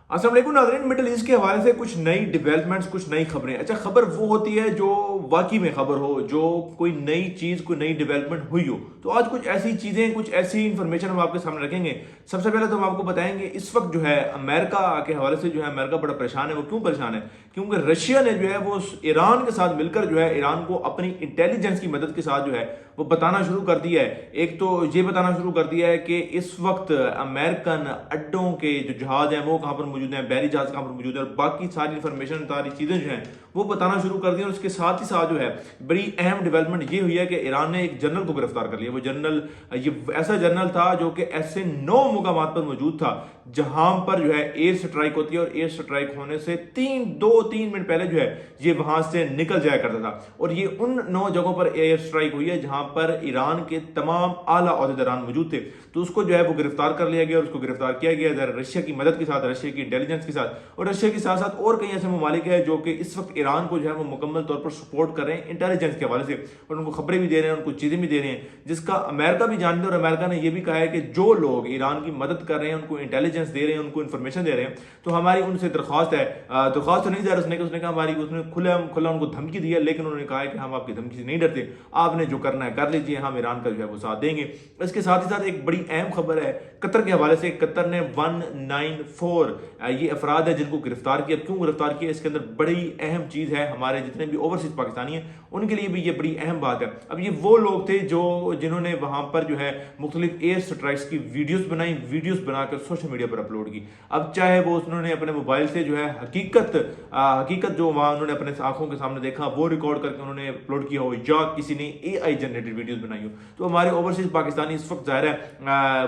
अस्सलाम वालेकुम नाज़रीन, मिडल ईस्ट के हवाले से कुछ नई डेवलपमेंट्स, कुछ नई खबरें। अच्छा, खबर वो होती है जो वाकई में खबर हो, जो कोई नई चीज़, कोई नई डेवलपमेंट हुई हो। तो आज कुछ ऐसी चीज़ें, कुछ ऐसी इंफॉर्मेशन हम आपके सामने रखेंगे। सबसे पहले तो हम आपको बताएंगे इस वक्त जो है अमेरिका के हवाले से जो है अमेरिका बड़ा परेशान है। वो क्यों परेशान है? क्योंकि रशिया ने जो है वो ईरान के साथ मिलकर जो है ईरान को अपनी इंटेलिजेंस की मदद के साथ जो है वो बताना शुरू कर दिया है। एक तो ये बताना शुरू कर दिया है कि इस वक्त अमेरिकन अड्डों के जो जहाज हैं वो कहाँ पर मौजूद हैं, बहरी जहाज कहाँ पर मौजूद है, और बाकी सारी इंफॉर्मेशन, सारी चीज़ें जो हैं वो बताना शुरू कर दी। और उसके साथ ही साथ जो है बड़ी अहम डेवलपमेंट ये हुई है कि ईरान ने एक जनरल को गिरफ्तार कर लिया। वो जनरल, ये ऐसा जनरल था जो कि ऐसे 9 मुकामात पर मौजूद था जहां पर जो है एयर स्ट्राइक होती है, और एयर स्ट्राइक होने से 2-3 मिनट पहले जो है ये वहां से निकल जाया करता था। और ये उन 9 जगहों पर एयर स्ट्राइक हुई है जहां पर ईरान के तमाम आला ओहदेदारान मौजूद थे। तो उसको जो है वो गिरफ्तार कर लिया गया, और उसको गिरफ्तार किया गया रशिया की मदद के साथ, रशिया की इंटेलिजेंस के साथ। और रशिया के साथ साथ और कई ऐसे ममालिक है जो कि इस वक्त ईरान को जो है वो मुकम्मल तौर पर सपोर्ट कर रहे हैं इंटेलिजेंस के हवाले से, और उनको खबरें भी दे रहे हैं, उनको चीज़ें भी दे रहे हैं, जिसका अमेरिका भी जानते हैं। और अमेरिका ने यह भी कहा है कि जो लोग ईरान की मदद कर रहे हैं, उनको इंटेलिजेंस दे रहे हैं, उनको इन्फॉर्मेशन दे रहे हैं, तो हमारी उनसे दरख्वास्त है, दरख्वास्त तो नहीं दे रहा उसने कहा हमारी, उसने खुला उनको धमकी दी है, लेकिन उन्होंने कहा है कि हम आपकी धमकी से नहीं डरते, आपने जो करना है कर लीजिए, हम ईरान का जो है वो साथ देंगे। इसके साथ ही साथ एक बड़ी अहम खबर है कतर के हवाले से। कतर ने 194 ये अफराद है जिनको गिरफ्तार किया। क्यों गिरफ्तार किया? इसके अंदर बड़ी अहम चीज़ है, हमारे जितने भी ओवरसीज पाकिस्तानी हैं उनके लिए भी ये बड़ी अहम बात है। अब ये वो लोग थे जिन्होंने वहां पर जो है मुख्तलिफ एयर स्ट्राइक्स की वीडियोस बनाई, वीडियोस बनाकर सोशल मीडिया पर अपलोड की। अब चाहे वो उन्होंने अपने मोबाइल से जो है हकीकत जो वहां उन्होंने अपने आंखों के सामने देखा वो रिकॉर्ड करके उन्होंने अपलोड किया हो, या किसी ने AI जनरेटेड वीडियोस बनाई हो। तो हमारे ओवरसीज पाकिस्तानी इस वक्त ज़ाहिर है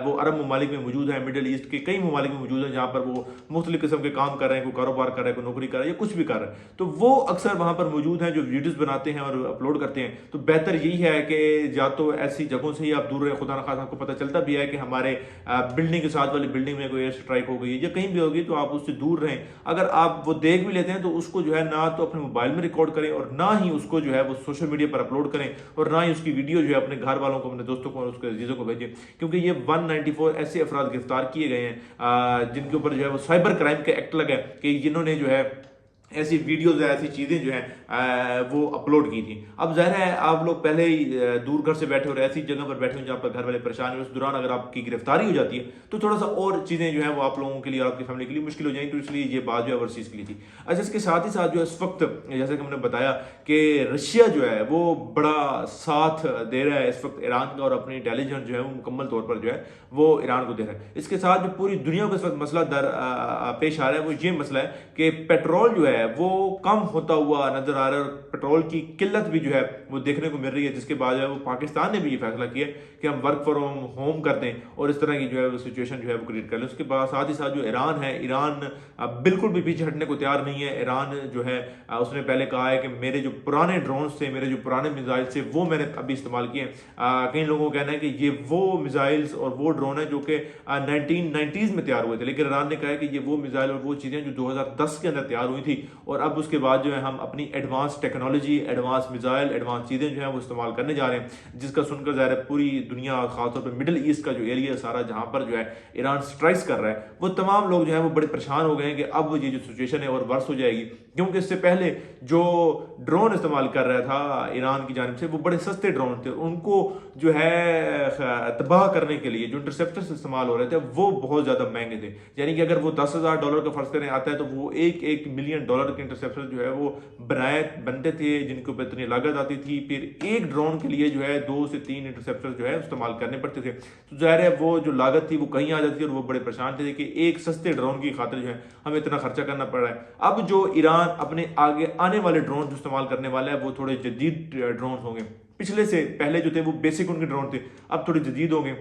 वो अरब ममालिक में मौजूद है, मिडल ईस्ट के कई ममालिक में मौजूद है, जहाँ पर वो मुख्तलिफ किस्म के काम कर रहे हैं, कोई कारोबार कर रहा है, कोई नौकरी कर रहा है, या कुछ भी कर रहा है। तो वो अक्सर वहाँ पर मौजूद हैं जो वीडियोस बनाते हैं और अपलोड करते हैं। तो बेहतर यही है कि या तो ऐसी जगहों से ही आप दूर रहें। खुदा न खासा आपको पता चलता भी है कि हमारे बिल्डिंग के साथ वाली बिल्डिंग में कोई एयर स्ट्राइक हो गई या कहीं भी होगी, तो आप उससे दूर रहें। अगर आप वो देख भी लेते हैं तो उसको जो है ना तो अपने मोबाइल में रिकॉर्ड करें, और ना ही उसको जो है वो सोशल मीडिया पर अपलोड करें, और ना ही उसकी वीडियो जो है अपने घर वालों को, अपने दोस्तों को और उसके अजीजों को भेजें। क्योंकि ये 194 ऐसे अफराद गिरफ्तार किए गए हैं जिनके ऊपर जो है वो साइबर क्राइम का एक्ट लगा है, कि जिन्होंने जो है ऐसी वीडियोज, ऐसी चीज़ें जो हैं वो अपलोड की थी। अब ज़ाहिर है आप लोग पहले ही दूर घर से बैठे हो, ऐसी जगह पर बैठे हो जहाँ पर घर वाले परेशान हो, उस दौरान अगर आपकी गिरफ्तारी हो जाती है तो थोड़ा सा और चीज़ें जो है वो आप लोगों के लिए और आपकी फैमिली के लिए मुश्किल हो जाएंगी। तो इसलिए ये बात जो है ओवरसीज़ के लिए थी। अच्छा, इसके साथ ही साथ जो है इस वक्त जैसे कि हमने बताया कि रशिया जो है वो बड़ा साथ दे रहा है इस वक्त ईरान का, और अपनी इंटेलिजेंस जो है वो मुकम्मल तौर पर जो है वो ईरान को दे रहा है। इसके साथ जो पूरी दुनिया को इस वक्त मसला पेश आ रहा है वो ये मसला है कि पेट्रोल जो है वो कम होता हुआ नजर आ रहा है, और पेट्रोल की किल्लत भी जो है वो देखने को मिल रही है, जिसके बाद जो है वो पाकिस्तान ने भी ये फैसला किया कि हम वर्क फ्रॉम होम करते हैं और इस तरह की जो है वो सिचुएशन जो है वो क्रिएट कर लें। उसके बाद साथ ही साथ जो ईरान है, ईरान बिल्कुल भी पीछे हटने को तैयार नहीं है। ईरान जो है उसने पहले कहा है कि मेरे जो पुराने ड्रोन्स थे, मेरे जो पुराने मिसाइल थे वो मैंने अभी इस्तेमाल किए हैं। कई लोगों का कहना है कि ये वो मिसाइल्स और वो ड्रोन है जो कि 1990s में तैयार हुए थे, लेकिन ईरान ने कहा है कि ये वो मिसाइल और वो चीज़ें जो 2010 के अंदर तैयार हुई थी, और अब उसके बाद जो है हम अपनी advance technology, advance missile, advance चीज़ें जो है वो इस्तेमाल करने जा रहे हैं, जिसका सुनकर ज़ाहिर है पूरी दुनिया, खासतौर पर मिडिल ईस्ट का जो एरिया है सारा, जहाँ पर जो है ईरान स्ट्राइक्स कर रहा है, वो तमाम लोग जो है वो बड़े परेशान हो गए हैं कि अब ये जो सिचुएशन है और वर्स हो जाएगी। क्योंकि इससे पहले जो ड्रोन इस्तेमाल कर रहा था ईरान की जानिब से वो बड़े सस्ते ड्रोन थे, उनको जो है तबाह करने के लिए जो इंटरसेप्टर्स इस्तेमाल हो रहे थे वो बहुत ज़्यादा महंगे थे। यानी कि अगर वो $10,000 का फर्ज करें आता है, तो वो $1 मिलियन के इंटरसेप्टर जो है वो बनते थे, जिनके ऊपर इतनी लागत आती थी। फिर एक ड्रोन के लिए जो है 2 से 3 इंटरसेप्टर जो है इस्तेमाल करने पड़ते थे। तो जाहिर है वो जो लागत थी वो कहीं आ जाती थी, और वो बड़े परेशान थे कि एक सस्ते ड्रोन की खातिर जो है हमें इतना खर्चा करना पड़ रहा है। अब जो ईरान अपने आगे आने वाले ड्रोन जो इस्तेमाल करने वाला है वो थोड़े जदीद ड्रोन होंगे। पिछले से पहले जो थे वो बेसिक उनके ड्रोन थे, अब थोड़े जदीद होंगे।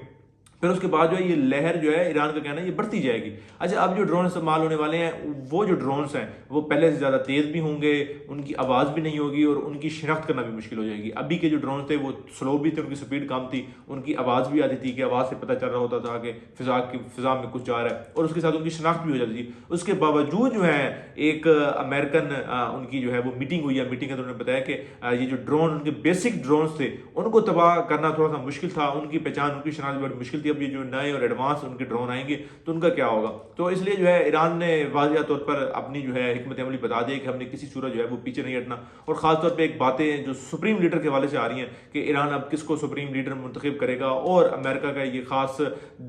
फिर उसके बाद जो है ये लहर जो है ईरान का कहना है ये बढ़ती जाएगी। अच्छा, अब जो ड्रोन इस्तेमाल होने वाले हैं वो जो ड्रोन्स हैं वो पहले से ज़्यादा तेज़ भी होंगे, उनकी आवाज़ भी नहीं होगी, और उनकी शिनाख्त करना भी मुश्किल हो जाएगी। अभी के जो ड्रोन थे वो स्लो भी थे, उनकी स्पीड कम थी, उनकी आवाज़ भी आती थी कि आवाज़ से पता चल रहा होता था कि फ़िज़ा में कुछ जा रहा है, और उसके साथ उनकी शिनाख्त भी हो जाती थी। उसके बावजूद जो है एक अमेरिकन उनकी जो है वो मीटिंग हुई है। मीटिंग के दौरान उन्होंने बताया कि ये जो ड्रोन, उनके बेसिक ड्रोन्स थे उनको तबाह करना थोड़ा सा मुश्किल था, उनकी पहचान, उनकी शिनाख्त बड़ी मुश्किल थी। कि अब ये जो नए और एडवांस उनके ड्रोन आएंगे तो उनका क्या होगा। तो इसलिए जो है ईरान ने वाज़िया तौर पर अपनी जो है हिकमत अमली बता दी कि हमने किसी सूरत जो है वो पीछे नहीं हटना। और ख़ासतौर पर एक बातें जो सुप्रीम लीडर के हवाले से आ रही हैं कि ईरान अब किसको सुप्रीम लीडर मुंतखब करेगा, और अमेरिका का ये खास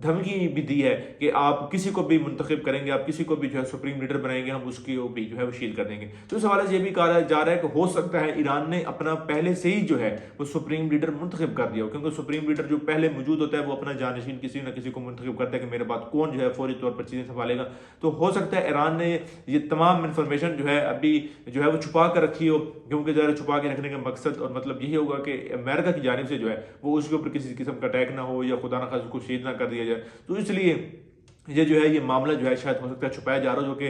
धमकी भी दी है कि आप किसी को भी मुंतखब करेंगे, आप किसी को भी जो है सुप्रीम लीडर बनाएंगे, हम उसकी भी जो है वो शील कर देंगे। तो इस हवाले से ये भी कहा जा रहा है कि हो सकता है ईरान ने अपना पहले से ही जो है वो सुप्रीम लीडर मुंतखब कर दिया हो, क्योंकि सुप्रीम लीडर जो पहले मौजूद होता है वो अपना जानशीन किसी न किसी को मुंतखब करता है कि मेरे बाद कौन जो है फौरी तौर पर चीज़ें संभालेगा। तो हो सकता है ईरान ने ये तमाम इंफॉर्मेशन जो है अभी जो है वो छुपा कर रखी हो, क्योंकि ज़रा छुपा के रखने का मकसद और मतलब यही होगा कि अमेरिका की जानिब से जो है वो उसके ऊपर किसी किस्म का अटैक ना हो या खुदा न खास उसको शहीद ना कर दिया जाए। तो इसलिए ये जो है ये मामला जो है शायद हो सकता है छुपाया जा रहा हो, जो कि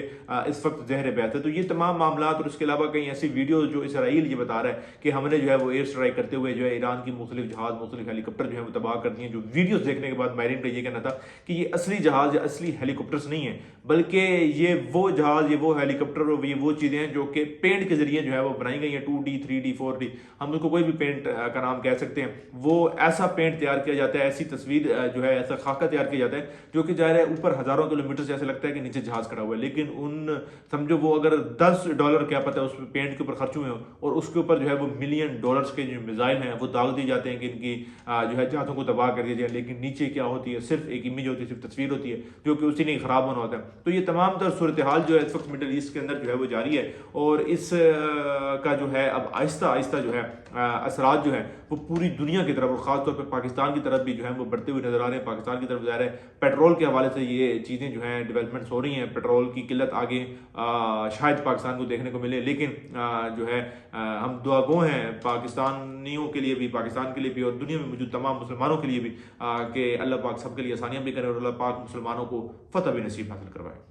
इस वक्त ज़हर बैत है। तो ये तमाम मामला और उसके अलावा कई ऐसी वीडियो जो इसराइल ये बता रहा है कि हमने जो है वो एयर स्ट्राइक करते हुए जो है ईरान की मुख्तलिफ जहाज़ मुख्तलिफ हेलीकॉप्टर जो है वो तबाह कर दिए। जो वीडियोज़ देखने के बाद माहिरीन का ये कहना था कि ये असली जहाज़ या असली हेलीकॉप्टर्स नहीं है, बल्कि ये वो जहाज़, ये वो हेलीकॉप्टर और ये वो चीज़ें हैं जो कि पेंट के जरिए जो है वो बनाई गई हैं, 2D 3D 4D, हम उसको कोई भी पेंट का नाम कह सकते हैं। वो ऐसा पेंट तैयार किया जाता है, ऐसी तस्वीर जो है ऐसा खाका तैयार किया जाता है जो कि ज़ाहिर है ऊपर हज़ारों किलोमीटर से ऐसे लगता है कि नीचे जहाज खड़ा हुआ है, लेकिन उन समझो वो अगर $10 क्या पता है उस पेंट के ऊपर खर्च हुए हो, और उसके ऊपर जो है वो $मिलियन के जो मिसाइल हैं वो दाग दिए जाते हैं कि इनकी जो है जहाज़ों को तबाह कर दिया जाए। लेकिन नीचे क्या होती है, सिर्फ एक इमेज होती है, सिर्फ तस्वीर होती है जो कि उसी ने खराब होना होता है। तो ये तमाम तर सूरत हाल जो है इस वक्त मिडल ईस्ट के अंदर जो है वो जारी है, और इस का जो है अब आहिस्ता आहिस्ता जो है असरात जो है वो पूरी दुनिया की तरफ और ख़ासतौर पर पाकिस्तान की तरफ भी जो है वो बढ़ते हुए नजर आ रहे हैं। पाकिस्तान की तरफ ज़ाहिर है पेट्रोल के हवाले से ये चीज़ें जो हैं डेवलपमेंट्स हो रही हैं, पेट्रोल की किल्लत आगे शायद पाकिस्तान को देखने को मिले, लेकिन जो है हम दुआगो हैं पाकिस्तानियों के लिए भी, पाकिस्तान के लिए भी और दुनिया में मौजूद तमाम मुसलमानों के लिए भी कि अल्लाह पाक सबके लिए आसानियाँ भी करें और अल्लाह पाक मुसलमानों को फतह भी नसीब हासिल करवाए।